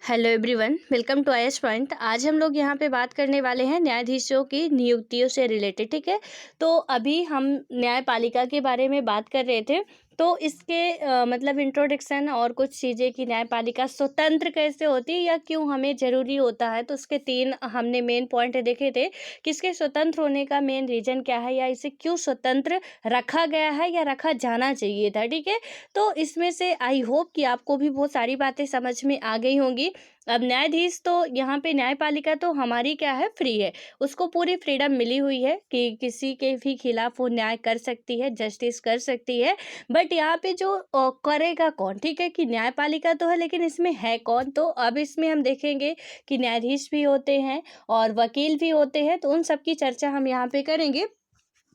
Hello everyone, welcome to IAS point. आज हम लोग यहाँ पे बात करने वाले हैं न्यायाधीशों की नियुक्तियों से रिलेटेड। ठीक है, तो अभी हम न्यायपालिका के बारे में बात कर रहे थे। तो इसके मतलब इंट्रोडक्शन और कुछ चीज़ें कि न्यायपालिका स्वतंत्र कैसे होती है या क्यों हमें ज़रूरी होता है, तो उसके तीन हमने मेन पॉइंट देखे थे कि इसके स्वतंत्र होने का मेन रीज़न क्या है या इसे क्यों स्वतंत्र रखा गया है या रखा जाना चाहिए था। ठीक है, तो इसमें से आई होप कि आपको भी बहुत सारी बातें समझ में आ गई होंगी। अब न्यायाधीश तो यहाँ पे न्यायपालिका तो हमारी क्या है, फ्री है। उसको पूरी फ्रीडम मिली हुई है कि किसी के भी खिलाफ वो न्याय कर सकती है, जस्टिस कर सकती है। बट यहाँ पे जो करेगा कौन, ठीक है, कि न्यायपालिका तो है लेकिन इसमें है कौन। तो अब इसमें हम देखेंगे कि न्यायाधीश भी होते हैं और वकील भी होते हैं, तो उन सब की चर्चा हम यहाँ पे करेंगे।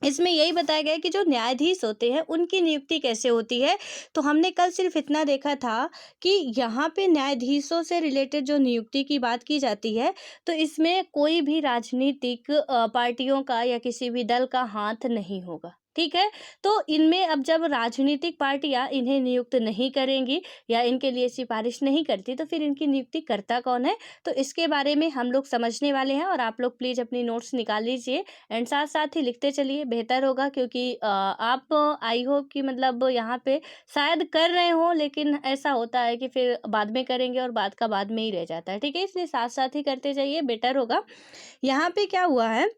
इसमें यही बताया गया है कि जो न्यायाधीश होते हैं उनकी नियुक्ति कैसे होती है। तो हमने कल सिर्फ इतना देखा था कि यहाँ पे न्यायाधीशों से रिलेटेड जो नियुक्ति की बात की जाती है, तो इसमें कोई भी राजनीतिक पार्टियों का या किसी भी दल का हाथ नहीं होगा। ठीक है, तो इनमें अब जब राजनीतिक पार्टियां इन्हें नियुक्त नहीं करेंगी या इनके लिए सिफारिश नहीं करती, तो फिर इनकी नियुक्ति करता कौन है, तो इसके बारे में हम लोग समझने वाले हैं। और आप लोग प्लीज़ अपनी नोट्स निकाल लीजिए एंड साथ साथ ही लिखते चलिए, बेहतर होगा। क्योंकि आप आई होप कि मतलब यहाँ पे शायद कर रहे हो, लेकिन ऐसा होता है कि फिर बाद में करेंगे और बाद का बाद में ही रह जाता है। ठीक है, इसलिए साथ साथ ही करते जाइए, बेटर होगा। यहाँ पे क्या हुआ है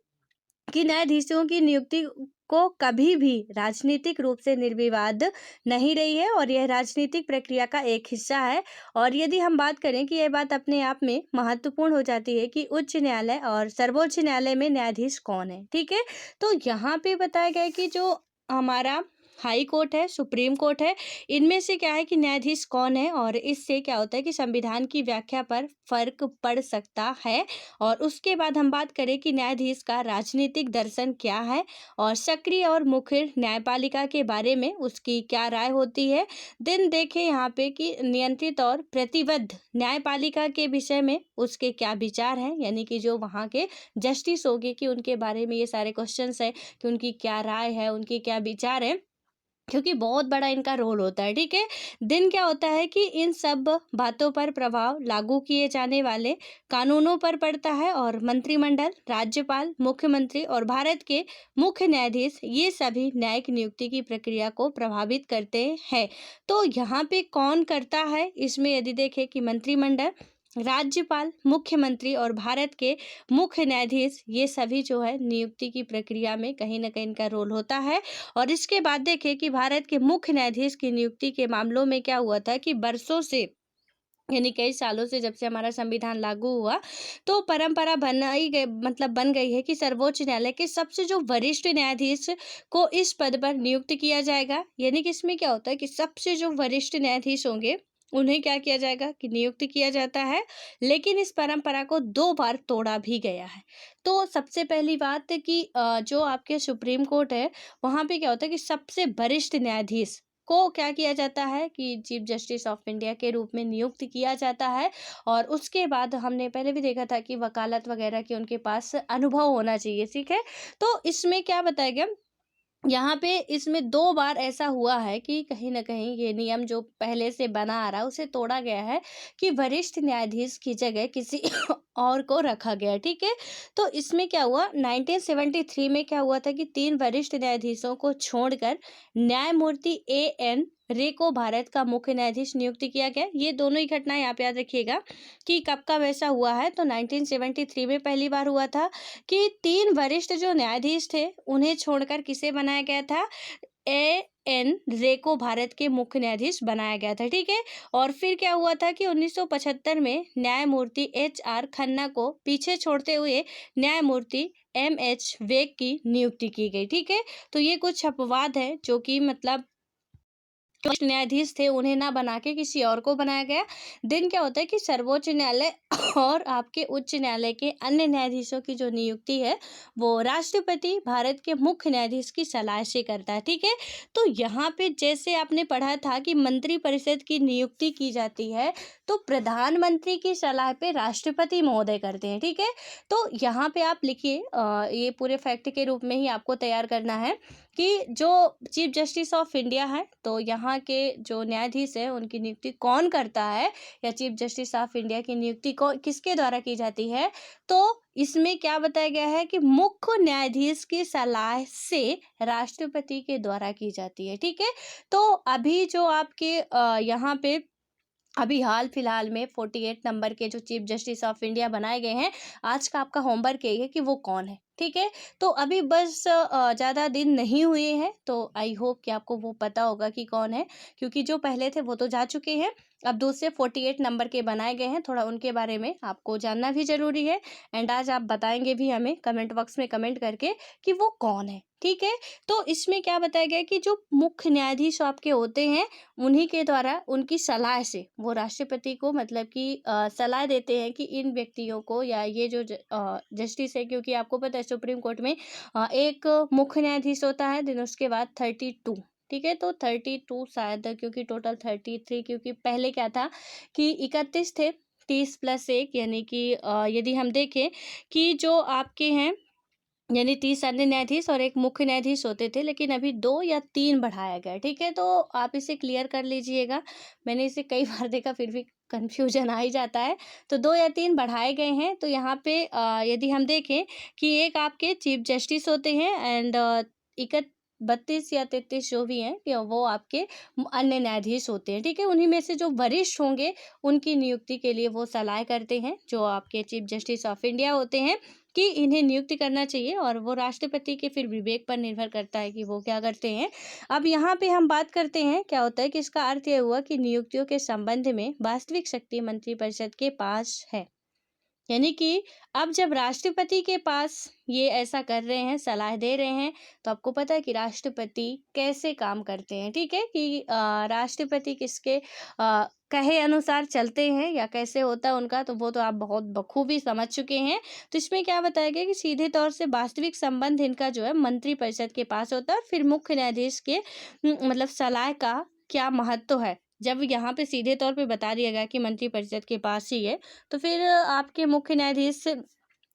कि न्यायाधीशों की नियुक्ति को कभी भी राजनीतिक रूप से निर्विवाद नहीं रही है और यह राजनीतिक प्रक्रिया का एक हिस्सा है। और यदि हम बात करें कि यह बात अपने आप में महत्वपूर्ण हो जाती है कि उच्च न्यायालय और सर्वोच्च न्यायालय में न्यायाधीश कौन है। ठीक है, तो यहाँ पे बताया गया है कि जो हमारा हाई कोर्ट है, सुप्रीम कोर्ट है, इनमें से क्या है कि न्यायाधीश कौन है। और इससे क्या होता है कि संविधान की व्याख्या पर फर्क पड़ सकता है। और उसके बाद हम बात करें कि न्यायाधीश का राजनीतिक दर्शन क्या है और सक्रिय और मुखर न्यायपालिका के बारे में उसकी क्या राय होती है। दिन देखें यहाँ पे कि नियंत्रित और प्रतिबद्ध न्यायपालिका के विषय में उसके क्या विचार हैं, यानी कि जो वहाँ के जस्टिस होंगे कि उनके बारे में ये सारे क्वेश्चंस हैं कि उनकी क्या राय है, उनके क्या विचार हैं, क्योंकि बहुत बड़ा इनका रोल होता है। ठीक है, दिन क्या होता है कि इन सब बातों पर प्रभाव लागू किए जाने वाले कानूनों पर पड़ता है और मंत्रिमंडल, राज्यपाल, मुख्यमंत्री और भारत के मुख्य न्यायाधीश ये सभी न्यायिक नियुक्ति की प्रक्रिया को प्रभावित करते हैं। तो यहाँ पे कौन करता है, इसमें यदि देखें कि मंत्रिमंडल, राज्यपाल, मुख्यमंत्री और भारत के मुख्य न्यायाधीश ये सभी जो है नियुक्ति की प्रक्रिया में कहीं ना कहीं इनका रोल होता है। और इसके बाद देखें कि भारत के मुख्य न्यायाधीश की नियुक्ति के मामलों में क्या हुआ था कि बरसों से, यानी कई सालों से, जब से हमारा संविधान लागू हुआ, तो परंपरा बनाई गई, मतलब बन गई है कि सर्वोच्च न्यायालय के सबसे जो वरिष्ठ न्यायाधीश को इस पद पर नियुक्त किया जाएगा। यानी कि इसमें क्या होता है कि सबसे जो वरिष्ठ न्यायाधीश होंगे उन्हें क्या किया जाएगा कि नियुक्त किया जाता है। लेकिन इस परंपरा को 2 बार तोड़ा भी गया है। तो सबसे पहली बात है कि जो आपके सुप्रीम कोर्ट है, वहाँ पे क्या होता है कि सबसे वरिष्ठ न्यायाधीश को क्या किया जाता है कि चीफ जस्टिस ऑफ इंडिया के रूप में नियुक्त किया जाता है। और उसके बाद हमने पहले भी देखा था कि वकालत वगैरह के उनके पास अनुभव होना चाहिए। ठीक है, तो इसमें क्या बताया गया, यहाँ पे इसमें 2 बार ऐसा हुआ है कि कहीं ना कहीं ये नियम जो पहले से बना आ रहा है उसे तोड़ा गया है कि वरिष्ठ न्यायाधीश की जगह किसी और को रखा गया है। ठीक है, तो इसमें क्या हुआ, 1973 में क्या हुआ था कि 3 वरिष्ठ न्यायाधीशों को छोड़कर न्यायमूर्ति A.N. रे को भारत का मुख्य न्यायाधीश नियुक्त किया गया। ये दोनों ही घटनाएं आप याद रखिएगा कि कब कब ऐसा हुआ है। तो 1973 में पहली बार हुआ था कि 3 वरिष्ठ जो न्यायाधीश थे उन्हें छोड़कर किसे बनाया गया था, A.N. रे को भारत के मुख्य न्यायाधीश बनाया गया था। ठीक है, और फिर क्या हुआ था कि 1975 में न्यायमूर्ति H.R. खन्ना को पीछे छोड़ते हुए न्यायमूर्ति M.H. वेग की नियुक्ति की गई। ठीक है, तो ये कुछ अपवाद है जो कि मतलब वरिष्ठ न्यायाधीश थे उन्हें ना बना के किसी और को बनाया गया। दिन क्या होता है कि सर्वोच्च न्यायालय और आपके उच्च न्यायालय के अन्य न्यायाधीशों की जो नियुक्ति है वो राष्ट्रपति भारत के मुख्य न्यायाधीश की सलाह से करता है। ठीक है, तो यहाँ पे जैसे आपने पढ़ा था कि मंत्रिपरिषद की नियुक्ति की जाती है, तो प्रधानमंत्री की सलाह पे राष्ट्रपति महोदय करते हैं। ठीक है, तो यहाँ पे आप लिखिए, ये पूरे फैक्ट के रूप में ही आपको तैयार करना है कि जो चीफ जस्टिस ऑफ इंडिया है, तो यहाँ के जो न्यायाधीश है उनकी नियुक्ति कौन करता है, या चीफ जस्टिस ऑफ इंडिया की नियुक्ति किसके द्वारा की जाती है। तो इसमें क्या बताया गया है कि मुख्य न्यायाधीश की सलाह से राष्ट्रपति के द्वारा की जाती है। ठीक है, तो अभी जो आपके यहाँ पे अभी हाल फिलहाल में 48 नंबर के जो चीफ जस्टिस ऑफ इंडिया बनाए गए हैं, आज का आपका होमवर्क यही है कि वो कौन है। ठीक है, तो अभी बस ज़्यादा दिन नहीं हुए हैं, तो आई होप कि आपको वो पता होगा कि कौन है, क्योंकि जो पहले थे वो तो जा चुके हैं। अब दूसरे 48 नंबर के बनाए गए हैं, थोड़ा उनके बारे में आपको जानना भी जरूरी है। एंड आज आप बताएंगे भी हमें कमेंट बॉक्स में कमेंट करके कि वो कौन है। ठीक है, तो इसमें क्या बताया गया कि जो मुख्य न्यायाधीश आपके होते हैं, उन्हीं के द्वारा उनकी सलाह से वो राष्ट्रपति को मतलब कि सलाह देते हैं कि इन व्यक्तियों को, या ये जो जस्टिस है, क्योंकि आपको पता है सुप्रीम कोर्ट में एक मुख्य न्यायाधीश होता है, देन उसके बाद 32। ठीक है, तो 32 शायद, क्योंकि टोटल 33, क्योंकि पहले क्या था कि 31 थे, 30+1, यानी कि यदि हम देखें कि जो आपके हैं, यानी 30 अन्य न्यायाधीश और एक मुख्य न्यायाधीश होते थे, लेकिन अभी 2 या 3 बढ़ाया गया। ठीक है, तो आप इसे क्लियर कर लीजिएगा। मैंने इसे कई बार देखा, फिर भी कन्फ्यूजन आ ही जाता है। तो 2 या 3 बढ़ाए गए हैं। तो यहाँ पे यदि हम देखें कि एक आपके चीफ जस्टिस होते हैं, एंड 32 या 33 जो भी हैं, कि वो आपके अन्य न्यायाधीश होते हैं। ठीक है, उन्हीं में से जो वरिष्ठ होंगे उनकी नियुक्ति के लिए वो सलाह करते हैं, जो आपके चीफ जस्टिस ऑफ इंडिया होते हैं, कि इन्हें नियुक्ति करना चाहिए, और वो राष्ट्रपति के फिर विवेक पर निर्भर करता है कि वो क्या करते हैं। अब यहाँ पे हम बात करते हैं, क्या होता है कि इसका अर्थ यह हुआ कि नियुक्तियों के संबंध में वास्तविक शक्ति मंत्रिपरिषद के पास है। यानी कि अब जब राष्ट्रपति के पास ये ऐसा कर रहे हैं, सलाह दे रहे हैं, तो आपको पता है कि राष्ट्रपति कैसे काम करते हैं। ठीक है, कि राष्ट्रपति किसके कहे अनुसार चलते हैं, या कैसे होता है उनका, तो वो तो आप बहुत बखूबी समझ चुके हैं। तो इसमें क्या बताया गया कि सीधे तौर से वास्तविक संबंध इनका जो है मंत्रिपरिषद के पास होता है, और फिर मुख्य न्यायाधीश के मतलब सलाह का क्या महत्व है, जब यहाँ पे सीधे तौर पे बता दिया गया कि मंत्रिपरिषद के पास ही है, तो फिर आपके मुख्य न्यायाधीश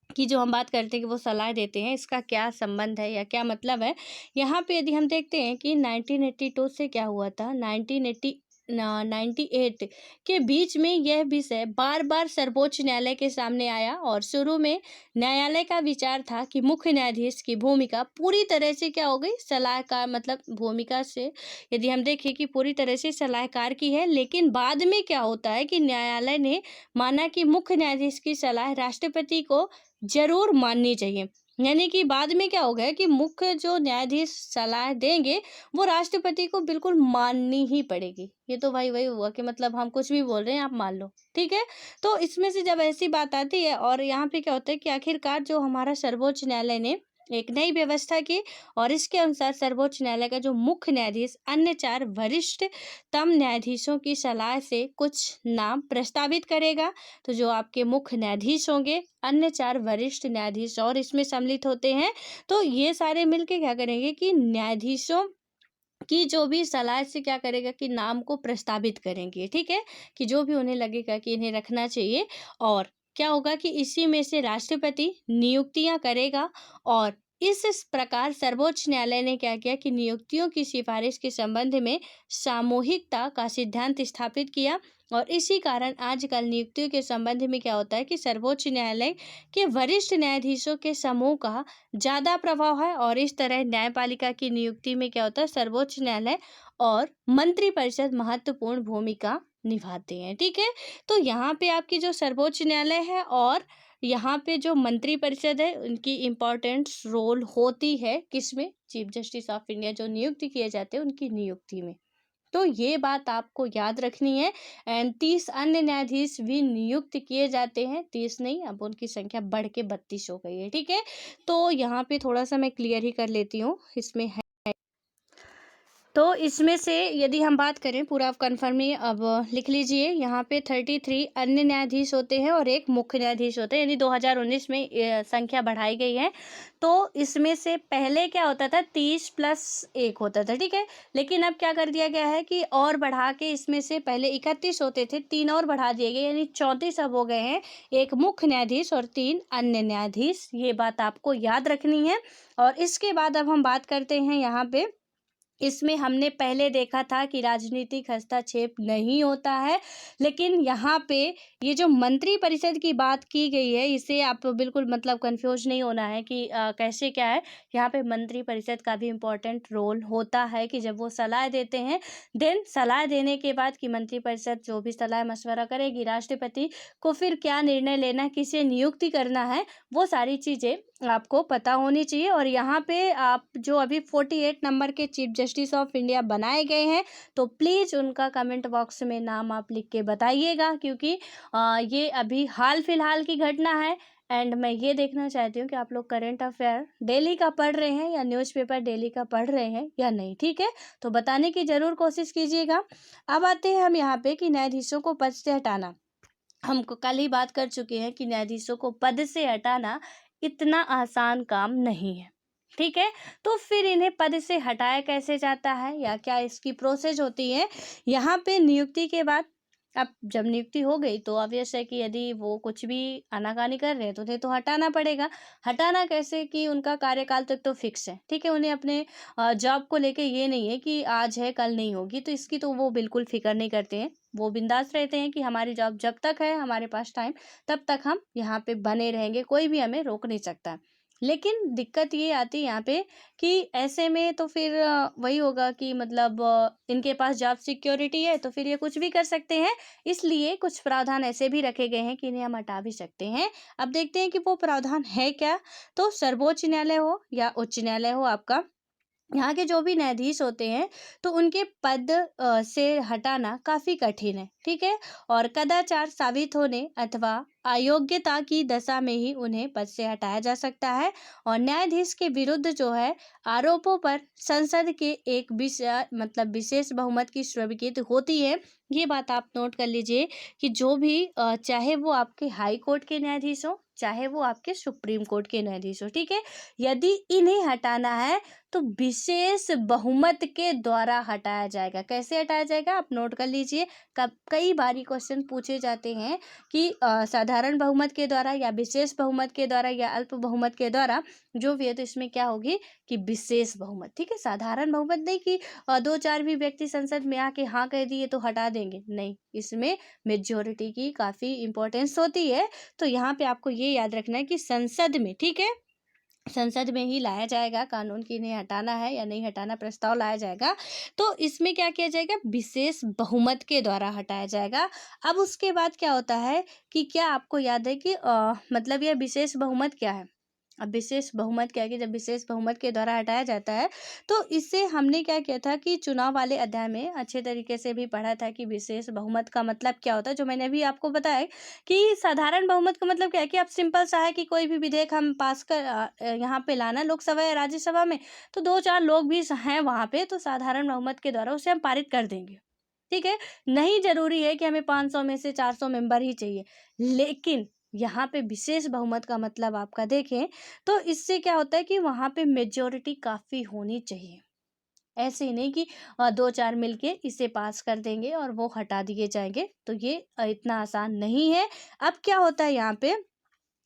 की जो हम बात करते हैं कि वो सलाह देते हैं, इसका क्या संबंध है या क्या मतलब है। यहाँ पे यदि हम देखते हैं कि 1982 से क्या हुआ था, 1998 के बीच में यह विषय बार बार सर्वोच्च न्यायालय के सामने आया, और शुरू में न्यायालय का विचार था कि मुख्य न्यायाधीश की भूमिका पूरी तरह से क्या हो गई, सलाहकार, मतलब भूमिका से यदि हम देखें कि पूरी तरह से सलाहकार की है। लेकिन बाद में क्या होता है कि न्यायालय ने माना कि मुख्य न्यायाधीश की सलाह राष्ट्रपति को जरूर माननी चाहिए। यानी कि बाद में क्या हो गया कि मुख्य जो न्यायाधीश सलाह देंगे, वो राष्ट्रपति को बिल्कुल माननी ही पड़ेगी। ये तो भाई वही हुआ कि मतलब हम कुछ भी बोल रहे हैं, आप मान लो। ठीक है, तो इसमें से जब ऐसी बात आती है, और यहाँ पे क्या होता है कि आखिरकार जो हमारा सर्वोच्च न्यायालय ने एक नई व्यवस्था की, और इसके अनुसार सर्वोच्च न्यायालय का जो मुख्य न्यायाधीश अन्य 4 वरिष्ठतम न्यायाधीशों की सलाह से कुछ नाम प्रस्तावित करेगा। तो जो आपके मुख्य न्यायाधीश होंगे, अन्य 4 वरिष्ठ न्यायाधीश और इसमें सम्मिलित होते हैं, तो ये सारे मिलके क्या करेंगे कि न्यायाधीशों की जो भी सलाह से क्या करेगा कि नाम को प्रस्तावित करेंगे। ठीक है, कि जो भी उन्हें लगेगा कि इन्हें रखना चाहिए, और क्या होगा कि इसी में से राष्ट्रपति नियुक्तियां करेगा। और इस प्रकार सर्वोच्च न्यायालय ने क्या किया कि नियुक्तियों की सिफारिश के संबंध में सामूहिकता का सिद्धांत स्थापित किया। और इसी कारण आजकल नियुक्तियों के संबंध में क्या होता है कि सर्वोच्च न्यायालय के वरिष्ठ न्यायाधीशों के समूह का ज़्यादा प्रभाव है, और इस तरह न्यायपालिका की नियुक्ति में क्या होता है, सर्वोच्च न्यायालय और मंत्रिपरिषद महत्वपूर्ण भूमिका निभाते हैं। ठीक है, तो यहाँ पे आपकी जो सर्वोच्च न्यायालय है और यहाँ पे जो मंत्रिपरिषद है, उनकी इम्पोर्टेंट रोल होती है किसमें, चीफ जस्टिस ऑफ इंडिया जो नियुक्ति किए जाते हैं उनकी नियुक्ति में। तो ये बात आपको याद रखनी है। एंड 30 अन्य न्यायाधीश भी नियुक्त किए जाते हैं, 30 नहीं, अब उनकी संख्या बढ़ के 32 हो गई है। ठीक है, तो यहाँ पे थोड़ा सा मैं क्लियर ही कर लेती हूँ, इसमें है तो इसमें से यदि हम बात करें, पूरा आप कन्फर्म ही अब लिख लीजिए, यहाँ पे 33 अन्य न्यायाधीश होते हैं और एक मुख्य न्यायाधीश होते हैं, यानी 2019 में संख्या बढ़ाई गई है। तो इसमें से पहले क्या होता था, 30 + 1 होता था, ठीक है। लेकिन अब क्या कर दिया गया है कि और बढ़ा के इसमें से पहले 31 होते थे, 3 और बढ़ा दिए गए, यानी 34 अब हो गए हैं। एक मुख्य न्यायाधीश और 3 अन्य न्यायाधीश, ये बात आपको याद रखनी है। और इसके बाद अब हम बात करते हैं यहाँ पे, इसमें हमने पहले देखा था कि राजनीतिक हस्तक्षेप नहीं होता है, लेकिन यहाँ पे ये जो मंत्री परिषद की बात की गई है, इसे आप बिल्कुल मतलब कंफ्यूज नहीं होना है कि कैसे क्या है। यहाँ पे मंत्री परिषद का भी इम्पोर्टेंट रोल होता है कि जब वो सलाह देते हैं, देन सलाह देने के बाद कि मंत्री परिषद जो भी सलाह मशवरा करेगी, राष्ट्रपति को फिर क्या निर्णय लेना, किसे नियुक्ति करना है, वो सारी चीज़ें आपको पता होनी चाहिए। और यहाँ पे आप जो अभी 48 नंबर के चीफ जस्टिस ऑफ इंडिया बनाए गए हैं, तो प्लीज़ उनका कमेंट बॉक्स में नाम आप लिख के बताइएगा, क्योंकि ये अभी हाल फिलहाल की घटना है। एंड मैं ये देखना चाहती हूँ कि आप लोग करंट अफेयर डेली का पढ़ रहे हैं या न्यूज़पेपर डेली का पढ़ रहे हैं या नहीं, ठीक है। तो बताने की ज़रूर कोशिश कीजिएगा। अब आते हैं हम यहाँ पे कि न्यायाधीशों को पद से हटाना। हम कल ही बात कर चुके हैं कि न्यायाधीशों को पद से हटाना इतना आसान काम नहीं है, ठीक है। तो फिर इन्हें पद से हटाया कैसे जाता है या क्या इसकी प्रोसेस होती है। यहाँ पे नियुक्ति के बाद, अब जब नियुक्ति हो गई तो ऑब्वियस है कि यदि वो कुछ भी आनाकानी कर रहे हैं तो उन्हें तो हटाना पड़ेगा। हटाना कैसे, कि उनका कार्यकाल तक तो फिक्स है, ठीक है। उन्हें अपने जॉब को लेके ये नहीं है कि आज है कल नहीं होगी, तो इसकी तो वो बिल्कुल फिक्र नहीं करते हैं। वो बिंदास रहते हैं कि हमारी जॉब जब तक है, हमारे पास टाइम, तब तक हम यहाँ पे बने रहेंगे, कोई भी हमें रोक नहीं सकता। लेकिन दिक्कत ये आती है यहाँ पे कि ऐसे में तो फिर वही होगा कि मतलब इनके पास जॉब सिक्योरिटी है, तो फिर ये कुछ भी कर सकते हैं। इसलिए कुछ प्रावधान ऐसे भी रखे गए हैं कि इन्हें हम हटा भी सकते हैं। अब देखते हैं कि वो प्रावधान है क्या। तो सर्वोच्च न्यायालय हो या उच्च न्यायालय हो आपका, यहाँ के जो भी न्यायाधीश होते हैं, तो उनके पद से हटाना काफ़ी कठिन है, ठीक है। और कदाचार साबित होने अथवा अयोग्यता की दशा में ही उन्हें पद से हटाया जा सकता है। और न्यायाधीश के विरुद्ध जो है आरोपों पर संसद के एक विशेष बहुमत की स्वीकृति होती है। ये बात आप नोट कर लीजिए कि जो भी चाहे वो आपके हाई कोर्ट के न्यायाधीश हो, चाहे वो आपके सुप्रीम कोर्ट के न्यायाधीश हो, ठीक है, यदि इन्हें हटाना है तो विशेष बहुमत के द्वारा हटाया जाएगा। कैसे हटाया जाएगा, आप नोट कर लीजिए। कई बार क्वेश्चन पूछे जाते हैं कि साधारण बहुमत के द्वारा या विशेष बहुमत के द्वारा या अल्प बहुमत के द्वारा, जो भी है। तो इसमें क्या होगी कि विशेष बहुमत, ठीक है। साधारण बहुमत नहीं कि 2-4 भी व्यक्ति संसद में आके हाँ कह दिए तो हटा देंगे, नहीं, इसमें मेजोरिटी की काफ़ी इंपॉर्टेंस होती है। तो यहाँ पे आपको ये याद रखना है कि संसद में, ठीक है, संसद में ही लाया जाएगा कानून कि इन्हें हटाना है या नहीं हटाना, प्रस्ताव लाया जाएगा। तो इसमें क्या किया जाएगा, विशेष बहुमत के द्वारा हटाया जाएगा। अब उसके बाद क्या होता है कि क्या आपको याद है कि मतलब यह विशेष बहुमत क्या है। अब विशेष बहुमत क्या है कि जब विशेष बहुमत के द्वारा हटाया जाता है, तो इससे हमने क्या किया था कि चुनाव वाले अध्याय में अच्छे तरीके से भी पढ़ा था कि विशेष बहुमत का मतलब क्या होता है, जो मैंने अभी आपको बताया कि साधारण बहुमत का मतलब क्या है कि आप सिंपल सा है कि कोई भी विधेयक हम पास कर यहाँ पे लाना लोकसभा या राज्यसभा में, तो 2-4 लोग भी हैं वहाँ पे, तो साधारण बहुमत के द्वारा उसे हम पारित कर देंगे, ठीक है। नहीं जरूरी है कि हमें 500 में से 400 मेंबर ही चाहिए, लेकिन यहाँ पे विशेष बहुमत का मतलब आपका देखें तो इससे क्या होता है कि वहाँ पे मेजोरिटी काफ़ी होनी चाहिए। ऐसे ही नहीं कि 2-4 मिलके इसे पास कर देंगे और वो हटा दिए जाएंगे, तो ये इतना आसान नहीं है। अब क्या होता है यहाँ पे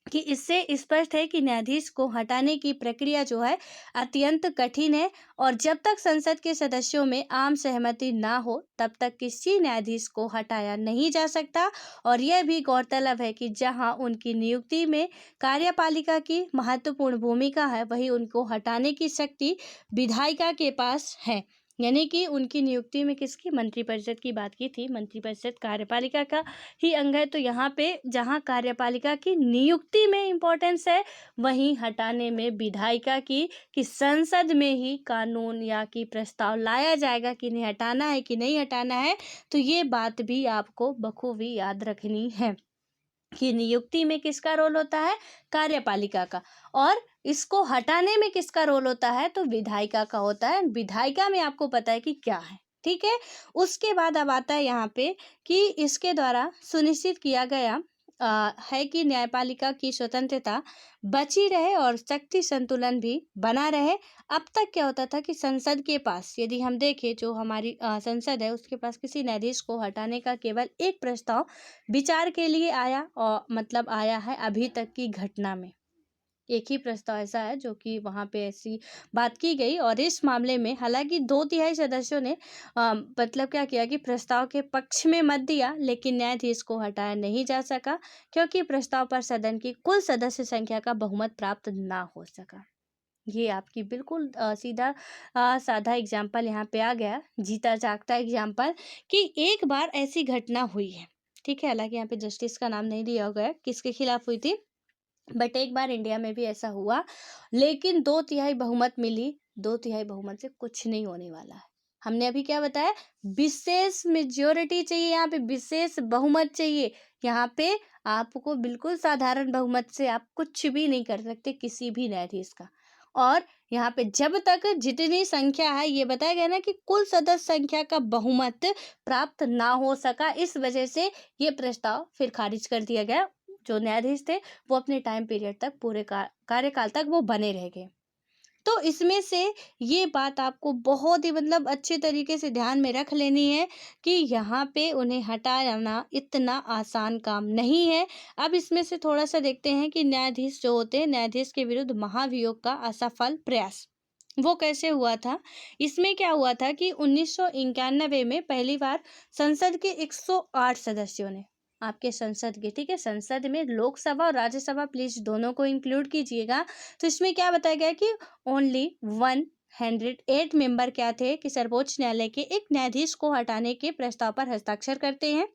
कि इससे स्पष्ट है कि न्यायाधीश को हटाने की प्रक्रिया जो है अत्यंत कठिन है, और जब तक संसद के सदस्यों में आम सहमति ना हो तब तक किसी न्यायाधीश को हटाया नहीं जा सकता। और यह भी गौरतलब है कि जहां उनकी नियुक्ति में कार्यपालिका की महत्वपूर्ण भूमिका है, वहीं उनको हटाने की शक्ति विधायिका के पास है। यानी कि उनकी नियुक्ति में किसकी, मंत्रिपरिषद की बात की थी, मंत्रिपरिषद कार्यपालिका का ही अंग है। तो यहाँ पे जहाँ कार्यपालिका की नियुक्ति में इम्पोर्टेंस है, वहीं हटाने में विधायिका की, कि संसद में ही कानून या कि प्रस्ताव लाया जाएगा कि इन्हें हटाना है कि नहीं हटाना है। तो ये बात भी आपको बखूबी याद रखनी है। कि नियुक्ति में किसका रोल होता है, कार्यपालिका का, और इसको हटाने में किसका रोल होता है, तो विधायिका का होता है। विधायिका में आपको पता है कि क्या है, ठीक है। उसके बाद अब आता है यहाँ पे कि इसके द्वारा सुनिश्चित किया गया है कि न्यायपालिका की स्वतंत्रता बची रहे और शक्ति संतुलन भी बना रहे। अब तक क्या होता था कि संसद के पास, यदि हम देखें जो हमारी संसद है, उसके पास किसी न्यायाधीश को हटाने का केवल एक प्रस्ताव विचार के लिए आया, और मतलब आया है अभी तक की घटना में एक ही प्रस्ताव ऐसा है जो कि वहां पे ऐसी बात की गई। और इस मामले में हालांकि 2/3 सदस्यों ने मतलब क्या किया कि प्रस्ताव के पक्ष में मत दिया, लेकिन न्यायाधीश को हटाया नहीं जा सका क्योंकि प्रस्ताव पर सदन की कुल सदस्य संख्या का बहुमत प्राप्त ना हो सका। ये आपकी बिल्कुल सीधा साधा एग्जाम्पल यहाँ पे आ गया, जीता जागता एग्जाम्पल, कि एक बार ऐसी घटना हुई है, ठीक है। हालांकि यहाँ पे जस्टिस का नाम नहीं दिया गया किसके खिलाफ हुई थी, बट एक बार इंडिया में भी ऐसा हुआ, लेकिन 2/3 बहुमत मिली। 2/3 बहुमत से कुछ नहीं होने वाला है। हमने अभी क्या बताया, विशेष मेजोरिटी चाहिए, यहाँ पे विशेष बहुमत चाहिए। यहाँ पे आपको बिल्कुल साधारण बहुमत से आप कुछ भी नहीं कर सकते किसी भी न्यायाधीश का। और यहाँ पे जब तक जितनी संख्या है, ये बताया गया ना कि कुल सदस्य संख्या का बहुमत प्राप्त ना हो सका, इस वजह से ये प्रस्ताव फिर खारिज कर दिया गया। जो न्यायाधीश थे वो अपने टाइम पीरियड तक, पूरे कार्यकाल तक वो बने रह गए। तो इसमें से ये बात आपको बहुत ही मतलब अच्छे तरीके से ध्यान में रख लेनी है कि यहाँ पे उन्हें हटाना इतना आसान काम नहीं है। अब इसमें से थोड़ा सा देखते हैं कि न्यायाधीश जो होते हैं, न्यायाधीश के विरुद्ध महाभियोग का असफल प्रयास वो कैसे हुआ था। इसमें क्या हुआ था कि 1991 में पहली बार संसद के 108 सदस्यों ने, आपके संसद के, ठीक है, संसद में लोकसभा और राज्यसभा प्लीज दोनों को इंक्लूड कीजिएगा। तो इसमें क्या बताया गया कि ओनली 108 मेंबर क्या थे कि सर्वोच्च न्यायालय के एक न्यायाधीश को हटाने के प्रस्ताव पर हस्ताक्षर करते हैं।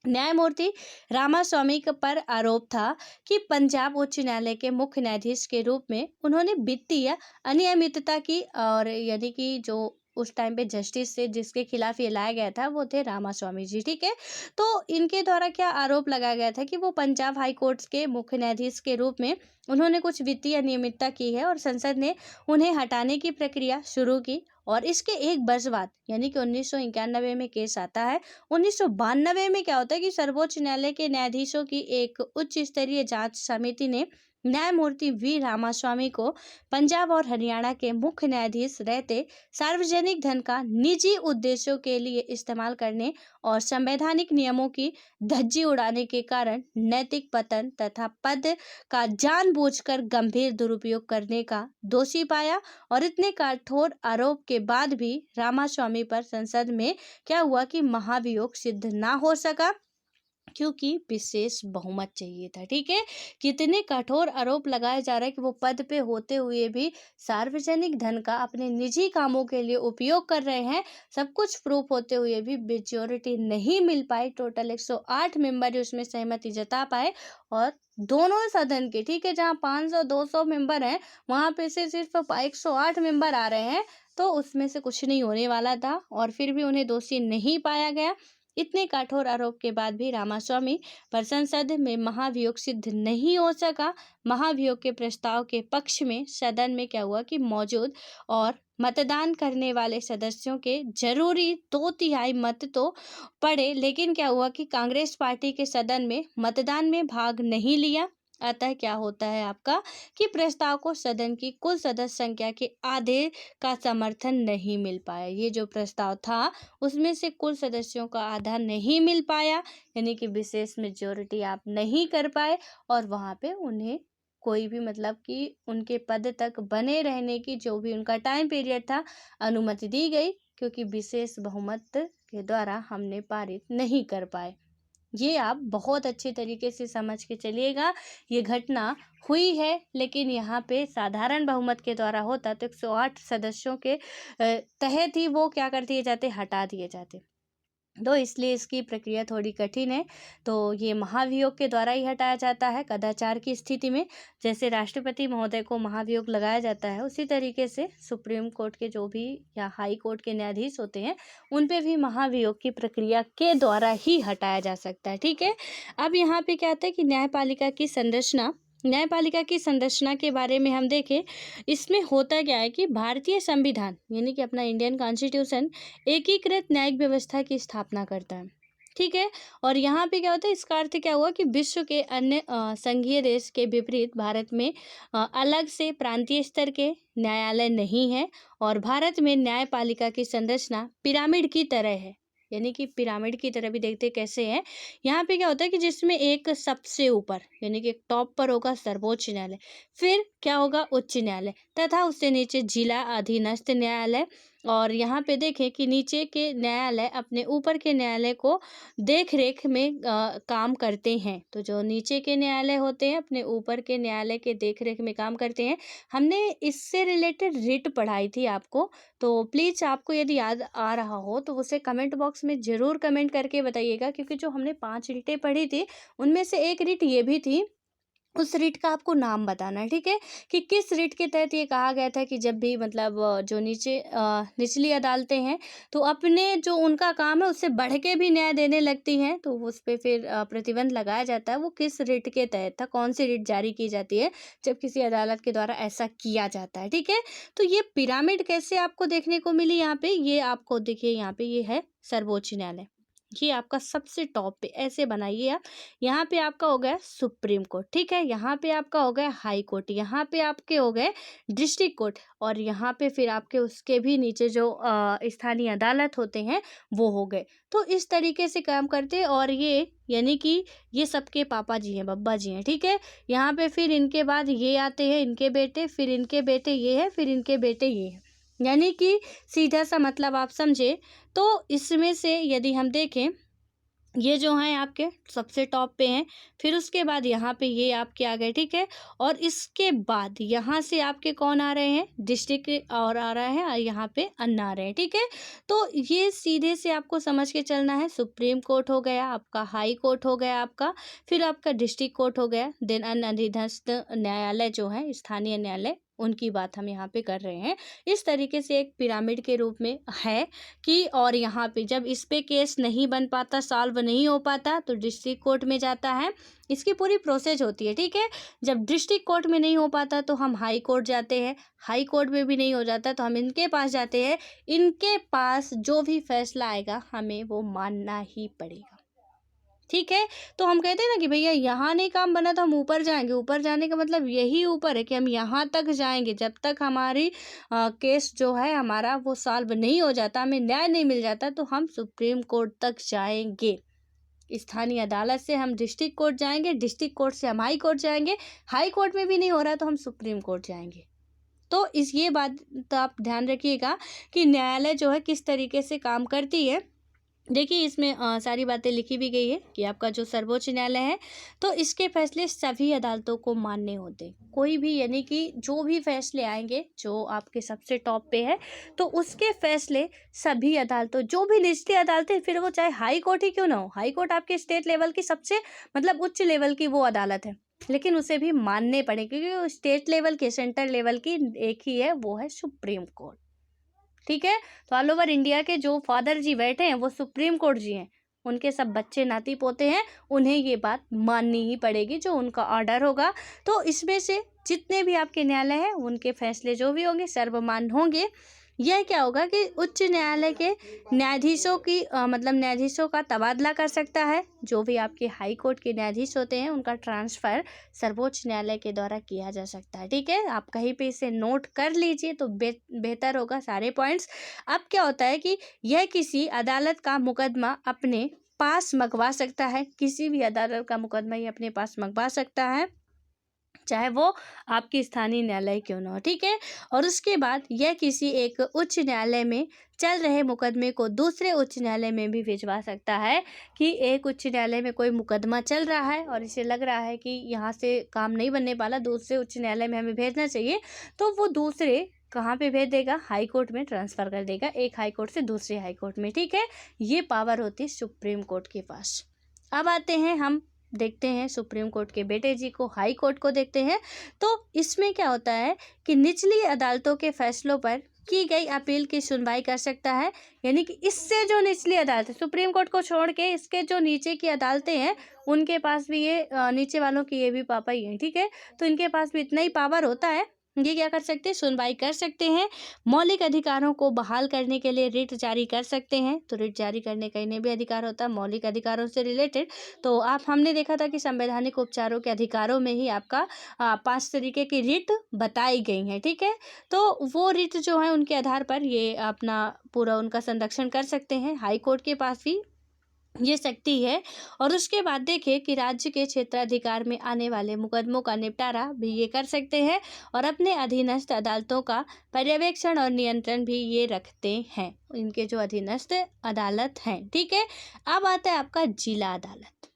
न्यायमूर्ति रामास्वामी पर आरोप था कि पंजाब उच्च न्यायालय के मुख्य न्यायाधीश के रूप में उन्होंने वित्तीय अनियमितता की, और यानी कि जो उस टाइम पे जस्टिस से जिसके खिलाफ ये लाया गया था वो थे रामास्वामी जी, ठीक है। तो इनके द्वारा क्या आरोप लगाया गया था कि वो पंजाब हाई कोर्ट के मुख्य न्यायाधीश के रूप में उन्होंने कुछ वित्तीय अनियमितता की है, और संसद ने उन्हें हटाने की प्रक्रिया शुरू की। और इसके एक वर्ष बाद यानी कि 1991 में केस आता है। 1992 में क्या होता है कि सर्वोच्च न्यायालय के न्यायाधीशों की एक उच्च स्तरीय जांच समिति ने न्यायमूर्ति वी रामास्वामी को पंजाब और हरियाणा के मुख्य न्यायाधीश रहते सार्वजनिक धन का निजी उद्देश्यों के लिए इस्तेमाल करने और संवैधानिक नियमों की धज्जी उड़ाने के कारण नैतिक पतन तथा पद का जानबूझकर गंभीर दुरुपयोग करने का दोषी पाया। और इतने कठोर आरोप के बाद भी रामास्वामी पर संसद में क्या हुआ कि महाभियोग सिद्ध ना हो सका क्योंकि विशेष बहुमत चाहिए था, ठीक है। कितने कठोर आरोप लगाए जा रहे हैं कि वो पद पे होते हुए भी सार्वजनिक धन का अपने निजी कामों के लिए उपयोग कर रहे हैं। सब कुछ प्रूफ होते हुए भी मेजोरिटी नहीं मिल पाई। टोटल 108 मेंबर ही उसमें सहमति जता पाए, और दोनों सदन के, ठीक है, जहाँ 500-200 मेंबर हैं वहां पे से सिर्फ 108 मेंबर आ रहे हैं। तो उसमें से कुछ नहीं होने वाला था, और फिर भी उन्हें दोषी नहीं पाया गया। इतने कठोर आरोप के बाद भी रामास्वामी पर संसद में महाभियोग सिद्ध नहीं हो सका। महाभियोग के प्रस्ताव के पक्ष में सदन में क्या हुआ कि मौजूद और मतदान करने वाले सदस्यों के जरूरी 2/3 मत तो पड़े, लेकिन क्या हुआ कि कांग्रेस पार्टी के सदन में मतदान में भाग नहीं लिया। अतः क्या होता है आपका कि प्रस्ताव को सदन की कुल सदस्य संख्या के आधे का समर्थन नहीं मिल पाया। ये जो प्रस्ताव था उसमें से कुल सदस्यों का आधा नहीं मिल पाया, यानी कि विशेष मेजोरिटी आप नहीं कर पाए, और वहां पे उन्हें कोई भी मतलब कि उनके पद तक बने रहने की जो भी उनका टाइम पीरियड था अनुमति दी गई, क्योंकि विशेष बहुमत के द्वारा हमने पारित नहीं कर पाए। ये आप बहुत अच्छे तरीके से समझ के चलिएगा। ये घटना हुई है, लेकिन यहाँ पे साधारण बहुमत के द्वारा होता तो 108 सदस्यों के तहत ही वो क्या कर दिए जाते, हटा दिए जाते। तो इसलिए इसकी प्रक्रिया थोड़ी कठिन है। तो ये महाभियोग के द्वारा ही हटाया जाता है कदाचार की स्थिति में। जैसे राष्ट्रपति महोदय को महाभियोग लगाया जाता है, उसी तरीके से सुप्रीम कोर्ट के जो भी या हाई कोर्ट के न्यायाधीश होते हैं, उन पे भी महाभियोग की प्रक्रिया के द्वारा ही हटाया जा सकता है। ठीक है। अब यहाँ पे क्या आता है कि न्यायपालिका की संरचना के बारे में हम देखें, इसमें होता क्या है कि भारतीय संविधान यानी कि अपना इंडियन कॉन्स्टिट्यूशन एकीकृत न्यायिक व्यवस्था की स्थापना करता है। ठीक है। और यहाँ पे क्या होता है, इसका अर्थ क्या हुआ कि विश्व के अन्य संघीय देश के विपरीत भारत में अलग से प्रांतीय स्तर के न्यायालय नहीं है, और भारत में न्यायपालिका की संरचना पिरामिड की तरह है। यानी कि पिरामिड की तरह भी देखते कैसे है। यहाँ पे क्या होता है कि जिसमें एक सबसे ऊपर यानी कि एक टॉप पर होगा सर्वोच्च न्यायालय, फिर क्या होगा उच्च न्यायालय, तथा उससे नीचे जिला अधीनस्थ न्यायालय। और यहाँ पे देखें कि नीचे के न्यायालय अपने ऊपर के न्यायालय को देख रेख में काम करते हैं। तो जो नीचे के न्यायालय होते हैं अपने ऊपर के न्यायालय के देख रेख में काम करते हैं। हमने इससे रिलेटेड रिट पढ़ाई थी आपको, तो प्लीज़ आपको यदि याद आ रहा हो तो उसे कमेंट बॉक्स में ज़रूर कमेंट करके बताइएगा, क्योंकि जो हमने 5 रिटें पढ़ी थी उनमें से एक रिट ये भी थी। उस रिट का आपको नाम बताना है। ठीक है। कि किस रिट के तहत ये कहा गया था कि जब भी मतलब जो निचली अदालतें हैं तो अपने जो उनका काम है उससे बढ़ के भी न्याय देने लगती हैं, तो उस पे फिर प्रतिबंध लगाया जाता है। वो किस रिट के तहत था, कौन सी रिट जारी की जाती है जब किसी अदालत के द्वारा ऐसा किया जाता है। ठीक है। तो ये पिरामिड कैसे आपको देखने को मिली यहाँ पे, ये आपको देखिए यहाँ पे ये है सर्वोच्च न्यायालय। ये आपका सबसे टॉप पे ऐसे बनाइए आप। यहाँ पे आपका हो गया सुप्रीम कोर्ट। ठीक है। यहाँ पे आपका हो गया हाई कोर्ट, यहाँ पे आपके हो गए डिस्ट्रिक्ट कोर्ट, और यहाँ पे फिर आपके उसके भी नीचे जो स्थानीय अदालत होते हैं वो हो गए। तो इस तरीके से काम करते हैं। और ये यानी कि ये सबके पापा जी हैं, बब्बा जी हैं। ठीक है। यहाँ पे फिर इनके बाद ये आते हैं, इनके बेटे, फिर इनके बेटे ये है, फिर इनके बेटे ये है। यानी कि सीधा सा मतलब आप समझे। तो इसमें से यदि हम देखें, ये जो हैं आपके सबसे टॉप पे हैं, फिर उसके बाद यहाँ पे ये आपके आ गए। ठीक है। और इसके बाद यहाँ से आपके कौन आ रहे हैं, डिस्ट्रिक्ट और आ रहा है, और यहाँ पे अन्ना आ रहे हैं। ठीक है। तो ये सीधे से आपको समझ के चलना है। सुप्रीम कोर्ट हो गया आपका, हाई कोर्ट हो गया आपका, फिर आपका डिस्ट्रिक्ट कोर्ट हो गया, देन अन्य अधीनस्थ न्यायालय जो है स्थानीय न्यायालय, उनकी बात हम यहाँ पे कर रहे हैं। इस तरीके से एक पिरामिड के रूप में है कि, और यहाँ पे जब इस पे केस नहीं बन पाता, सॉल्व नहीं हो पाता, तो डिस्ट्रिक्ट कोर्ट में जाता है। इसकी पूरी प्रोसेस होती है। ठीक है। जब डिस्ट्रिक्ट कोर्ट में नहीं हो पाता तो हम हाई कोर्ट जाते हैं, हाई कोर्ट में भी नहीं हो जाता तो हम इनके पास जाते हैं। इनके पास जो भी फैसला आएगा हमें वो मानना ही पड़ेगा। ठीक है। तो हम कहते हैं ना कि भैया यहाँ नहीं काम बना तो हम ऊपर जाएंगे। ऊपर जाने का मतलब यही ऊपर है कि हम यहाँ तक जाएंगे, जब तक हमारी केस जो है हमारा वो सॉल्व नहीं हो जाता, हमें न्याय नहीं मिल जाता, तो हम सुप्रीम कोर्ट तक जाएंगे। स्थानीय अदालत से हम डिस्ट्रिक्ट कोर्ट जाएंगे, डिस्ट्रिक्ट कोर्ट से हम हाई कोर्ट जाएंगे, हाई कोर्ट में भी नहीं हो रहा तो हम सुप्रीम कोर्ट जाएंगे। तो ये बात तो आप ध्यान रखिएगा कि न्यायालय जो है किस तरीके से काम करती है। देखिए इसमें सारी बातें लिखी भी गई है कि आपका जो सर्वोच्च न्यायालय है तो इसके फैसले सभी अदालतों को मान्य होते हैं। कोई भी यानी कि जो भी फैसले आएंगे जो आपके सबसे टॉप पे है, तो उसके फैसले सभी अदालतों, जो भी निचली अदालतें, फिर वो चाहे हाई कोर्ट ही क्यों ना हो, हाई कोर्ट आपके स्टेट लेवल की सबसे मतलब उच्च लेवल की वो अदालत है, लेकिन उसे भी मानने पड़े, क्योंकि वो स्टेट लेवल की, सेंट्रल लेवल की एक ही है, वो है सुप्रीम कोर्ट। ठीक है। तो ऑल ओवर इंडिया के जो फादर जी बैठे हैं वो सुप्रीम कोर्ट जी हैं, उनके सब बच्चे नाती पोते हैं, उन्हें ये बात माननी ही पड़ेगी जो उनका ऑर्डर होगा। तो इसमें से जितने भी आपके न्यायालय हैं उनके फैसले जो भी होंगे सर्वमान्य होंगे। यह क्या होगा कि उच्च न्यायालय के न्यायाधीशों की मतलब न्यायाधीशों का तबादला कर सकता है। जो भी आपके हाई कोर्ट के न्यायाधीश होते हैं उनका ट्रांसफ़र सर्वोच्च न्यायालय के द्वारा किया जा सकता है। ठीक है। आप कहीं पे इसे नोट कर लीजिए तो बेहतर होगा सारे पॉइंट्स। अब क्या होता है कि यह किसी अदालत का मुकदमा अपने पास मंगवा सकता है, किसी भी अदालत का मुकदमा ये अपने पास मंगवा सकता है, चाहे वो आपकी स्थानीय न्यायालय क्यों ना हो। ठीक है। और उसके बाद यह किसी एक उच्च न्यायालय में चल रहे मुकदमे को दूसरे उच्च न्यायालय में भी भिजवा सकता है। कि एक उच्च न्यायालय में कोई मुकदमा चल रहा है और इसे लग रहा है कि यहाँ से काम नहीं बनने वाला, दूसरे उच्च न्यायालय में हमें भेजना चाहिए, तो वो दूसरे कहाँ पे भेज देगा, हाई कोर्ट में ट्रांसफ़र कर देगा, एक हाई कोर्ट से दूसरे हाई कोर्ट में, ठीक है। ये पावर होती है सुप्रीम कोर्ट के पास। अब आते हैं हम देखते हैं सुप्रीम कोर्ट के बेटे जी को, हाई कोर्ट को देखते हैं। तो इसमें क्या होता है कि निचली अदालतों के फैसलों पर की गई अपील की सुनवाई कर सकता है। यानी कि इससे जो निचली अदालत है, सुप्रीम कोर्ट को छोड़ के इसके जो नीचे की अदालतें हैं उनके पास भी ये नीचे वालों की ये भी पापा ही हैं, ठीक है। तो इनके पास भी इतना ही पावर होता है, ये क्या कर सकते हैं, सुनवाई कर सकते हैं। मौलिक अधिकारों को बहाल करने के लिए रिट जारी कर सकते हैं। तो रिट जारी करने का इन्हें भी अधिकार होता है मौलिक अधिकारों से रिलेटेड। तो हमने देखा था कि संवैधानिक उपचारों के अधिकारों में ही आपका 5 तरीके की रिट बताई गई हैं, ठीक है। तो वो रिट जो है उनके आधार पर ये अपना पूरा उनका संरक्षण कर सकते हैं। हाई कोर्ट के पास भी ये शक्ति है। और उसके बाद देखिए कि राज्य के क्षेत्राधिकार में आने वाले मुकदमों का निपटारा भी ये कर सकते हैं और अपने अधीनस्थ अदालतों का पर्यवेक्षण और नियंत्रण भी ये रखते हैं, इनके जो अधीनस्थ अदालत हैं, ठीक है। अब आता है आपका जिला अदालत।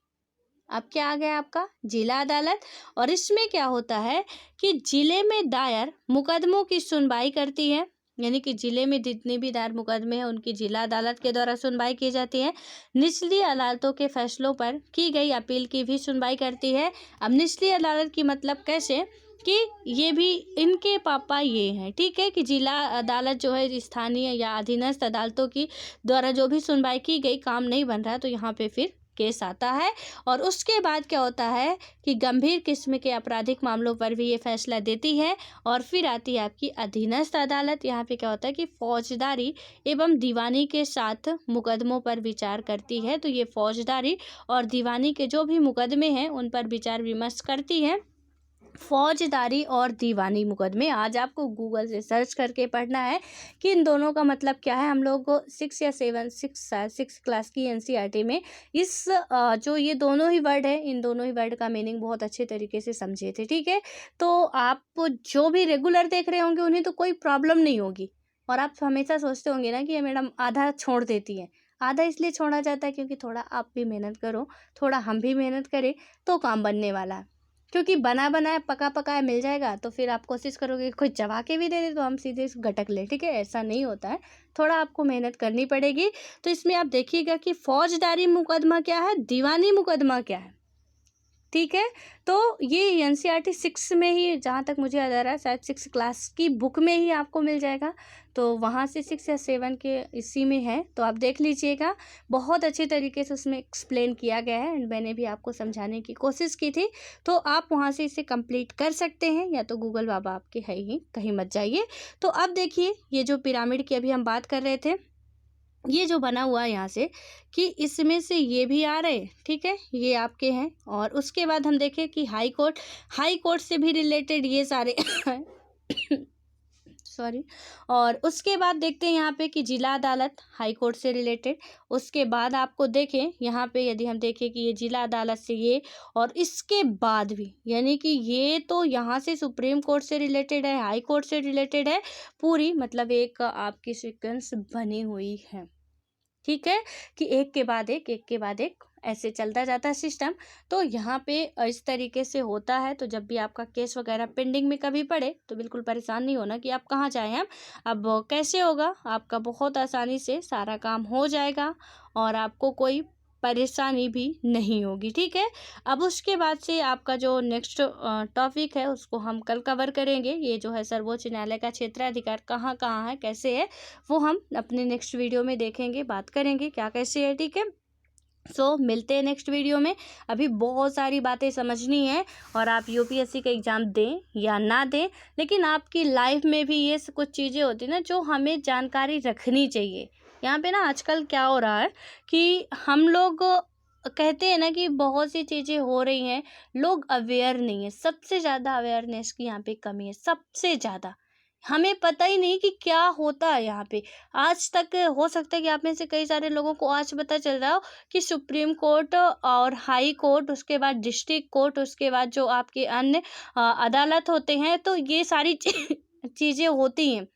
अब क्या आ गया आपका जिला अदालत। और इसमें क्या होता है कि जिले में दायर मुकदमों की सुनवाई करती है। यानी कि जिले में जितने भी दायर मुकदमे हैं उनकी जिला अदालत के द्वारा सुनवाई की जाती है। निचली अदालतों के फैसलों पर की गई अपील की भी सुनवाई करती है। अब निचली अदालत की मतलब कैसे कि ये भी इनके पापा ये हैं, ठीक है, कि जिला अदालत जो है स्थानीय या अधीनस्थ अदालतों की द्वारा जो भी सुनवाई की गई काम नहीं बन रहा है तो यहाँ पे फिर केस आता है। और उसके बाद क्या होता है कि गंभीर किस्म के आपराधिक मामलों पर भी ये फैसला देती है। और फिर आती है आपकी अधीनस्थ अदालत। यहाँ पे क्या होता है कि फौजदारी एवं दीवानी के साथ मुकदमों पर विचार करती है। तो ये फौजदारी और दीवानी के जो भी मुकदमे हैं उन पर विचार विमर्श करती है। फौजदारी और दीवानी मुकदमे आज आपको गूगल से सर्च करके पढ़ना है कि इन दोनों का मतलब क्या है। हम लोग को 6 या 6 क्लास की एनसीईआरटी में इस जो ये दोनों ही वर्ड है, इन दोनों ही वर्ड का मीनिंग बहुत अच्छे तरीके से समझे थे, ठीक है। तो आप जो भी रेगुलर देख रहे होंगे उन्हें तो कोई प्रॉब्लम नहीं होगी। और आप हमेशा सोचते होंगे ना कि ये मैडम आधा छोड़ देती है। आधा इसलिए छोड़ा जाता है क्योंकि थोड़ा आप भी मेहनत करो, थोड़ा हम भी मेहनत करें तो काम बनने वाला है। क्योंकि बना बनाया पका पकाया मिल जाएगा तो फिर आप कोशिश करोगे कि कोई चबा के भी दे दे तो हम सीधे गटक ले, ठीक है। ऐसा नहीं होता है, थोड़ा आपको मेहनत करनी पड़ेगी। तो इसमें आप देखिएगा कि फौजदारी मुकदमा क्या है, दीवानी मुकदमा क्या है, ठीक है। तो ये एनसीईआरटी 6 में ही, जहाँ तक मुझे याद आ रहा है शायद 6 क्लास की बुक में ही आपको मिल जाएगा। तो वहाँ से 6 या 7 के इसी में है, तो आप देख लीजिएगा। बहुत अच्छे तरीके से उसमें एक्सप्लेन किया गया है एंड मैंने भी आपको समझाने की कोशिश की थी। तो आप वहाँ से इसे कंप्लीट कर सकते हैं, या तो गूगल बाबा आपके है ही, कहीं मत जाइए। तो अब देखिए ये जो पिरामिड की अभी हम बात कर रहे थे, ये जो बना हुआ है यहाँ से कि इसमें से ये भी आ रहे, ठीक है, ये आपके हैं। और उसके बाद हम देखें कि हाई कोर्ट से भी रिलेटेड ये सारे सॉरी। और उसके बाद देखते हैं यहाँ पे कि जिला अदालत हाई कोर्ट से रिलेटेड। उसके बाद आपको देखें यहाँ पे, यदि हम देखें कि ये जिला अदालत से ये, और इसके बाद भी, यानी कि ये तो यहाँ से सुप्रीम कोर्ट से रिलेटेड है, हाई कोर्ट से रिलेटेड है पूरी, मतलब एक आपकी सीक्वेंस बनी हुई है, ठीक है, कि एक के बाद एक ऐसे चलता जाता है सिस्टम। तो यहाँ पे इस तरीके से होता है। तो जब भी आपका केस वगैरह पेंडिंग में कभी पड़े तो बिल्कुल परेशान नहीं होना कि आप कहाँ जाएं हम। अब कैसे होगा, आपका बहुत आसानी से सारा काम हो जाएगा और आपको कोई परेशानी भी नहीं होगी, ठीक है। अब उसके बाद से आपका जो नेक्स्ट टॉपिक है उसको हम कल कवर करेंगे। ये जो है सर्वोच्च न्यायालय का क्षेत्राधिकार कहाँ कहाँ है, कैसे है, वो हम अपने नेक्स्ट वीडियो में देखेंगे, बात करेंगे क्या कैसे है, ठीक है। सो मिलते हैं नेक्स्ट वीडियो में। अभी बहुत सारी बातें समझनी है और आप यूपीएससी का एग्ज़ाम दें या ना दें, लेकिन आपकी लाइफ में भी ये कुछ चीज़ें होती हैं ना जो हमें जानकारी रखनी चाहिए। यहाँ पे ना आजकल क्या हो रहा है कि हम लोग कहते हैं ना कि बहुत सी चीज़ें हो रही हैं, लोग अवेयर नहीं है। सबसे ज़्यादा अवेयरनेस की यहाँ पे कमी है, सबसे ज़्यादा। हमें पता ही नहीं कि क्या होता है यहाँ पे। आज तक हो सकता है कि आप में से कई सारे लोगों को आज पता चल रहा हो कि सुप्रीम कोर्ट और हाई कोर्ट, उसके बाद डिस्ट्रिक्ट कोर्ट, उसके बाद जो आपके अन्य अदालत होते हैं, तो ये सारी चीज़ें होती हैं।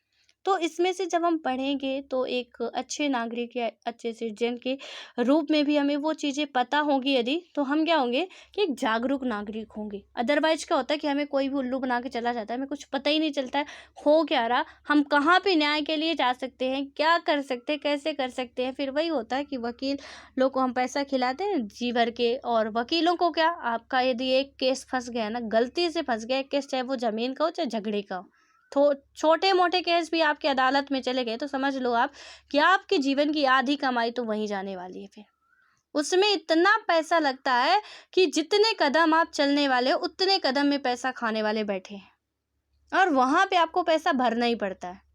तो इसमें से जब हम पढ़ेंगे तो एक अच्छे नागरिक या अच्छे सिटीजन के रूप में भी हमें वो चीज़ें पता होंगी यदि, तो हम क्या होंगे कि एक जागरूक नागरिक होंगे। अदरवाइज क्या होता है कि हमें कोई भी उल्लू बना के चला जाता है, हमें कुछ पता ही नहीं चलता है हो क्या रहा, हम कहाँ पे न्याय के लिए जा सकते हैं, क्या कर सकते हैं, कैसे कर सकते हैं। फिर वही होता है कि वकील लोग को हम पैसा खिलाते हैं जी भर के, और वकीलों को क्या, आपका यदि एक केस फंस गया ना, गलती से फंस गया एक केस, चाहे वो ज़मीन का हो चाहे झगड़े का हो, तो छोटे मोटे केस भी आपकी अदालत में चले गए तो समझ लो आप कि आपके जीवन की आधी कमाई तो वहीं जाने वाली है। फिर उसमें इतना पैसा लगता है कि जितने कदम आप चलने वाले हो उतने कदम में पैसा खाने वाले बैठे हैं, और वहां पे आपको पैसा भरना ही पड़ता है।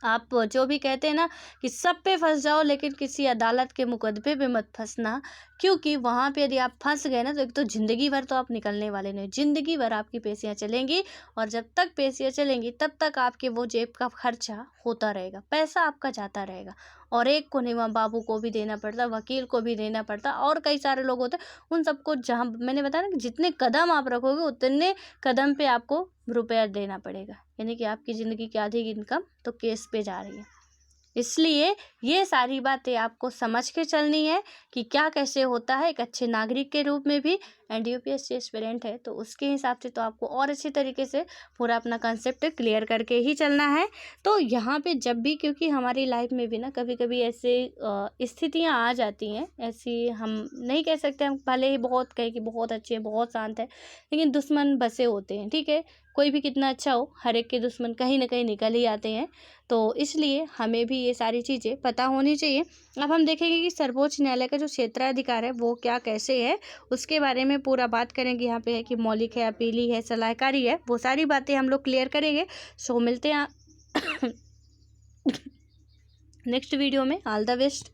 आप जो भी कहते हैं ना कि सब पे फंस जाओ, लेकिन किसी अदालत के मुकदमे पे मत फंसना, क्योंकि वहाँ पे यदि आप फंस गए ना तो एक तो ज़िंदगी भर तो आप निकलने वाले नहीं, ज़िंदगी भर आपकी पेशियाँ चलेंगी, और जब तक पेशियाँ चलेंगी तब तक आपके वो जेब का खर्चा होता रहेगा, पैसा आपका जाता रहेगा, और एक को नहीं, माँ बाबू को भी देना पड़ता, वकील को भी देना पड़ता, और कई सारे लोग होते हैं उन सबको, जहाँ मैंने बताया ना कि जितने कदम आप रखोगे उतने कदम पे आपको रुपया देना पड़ेगा, यानी कि आपकी ज़िंदगी की आधी इनकम तो केस पे जा रही है। इसलिए ये सारी बातें आपको समझ के चलनी है कि क्या कैसे होता है एक अच्छे नागरिक के रूप में भी। एंड यूपीएससी एस्पिरेंट है तो उसके हिसाब से तो आपको और अच्छे तरीके से पूरा अपना कंसेप्ट क्लियर करके ही चलना है। तो यहाँ पे जब भी, क्योंकि हमारी लाइफ में भी ना कभी कभी ऐसे स्थितियाँ आ जाती हैं, ऐसी हम नहीं कह सकते, हम भले ही बहुत कहें कि बहुत अच्छे हैं बहुत शांत है, लेकिन दुश्मन बसे होते हैं, ठीक है, कोई भी कितना अच्छा हो, हर एक के दुश्मन कहीं ना कहीं निकल ही आते हैं। तो इसलिए हमें भी ये सारी चीज़ें पता होनी चाहिए। अब हम देखेंगे कि सर्वोच्च न्यायालय का जो क्षेत्राधिकार है वो क्या कैसे है, उसके बारे में पूरा बात करेंगे। यहाँ पे है कि मौलिक है, अपीली है, सलाहकारी है, वो सारी बातें हम लोग क्लियर करेंगे। सो मिलते हैं नेक्स्ट वीडियो में। All the best.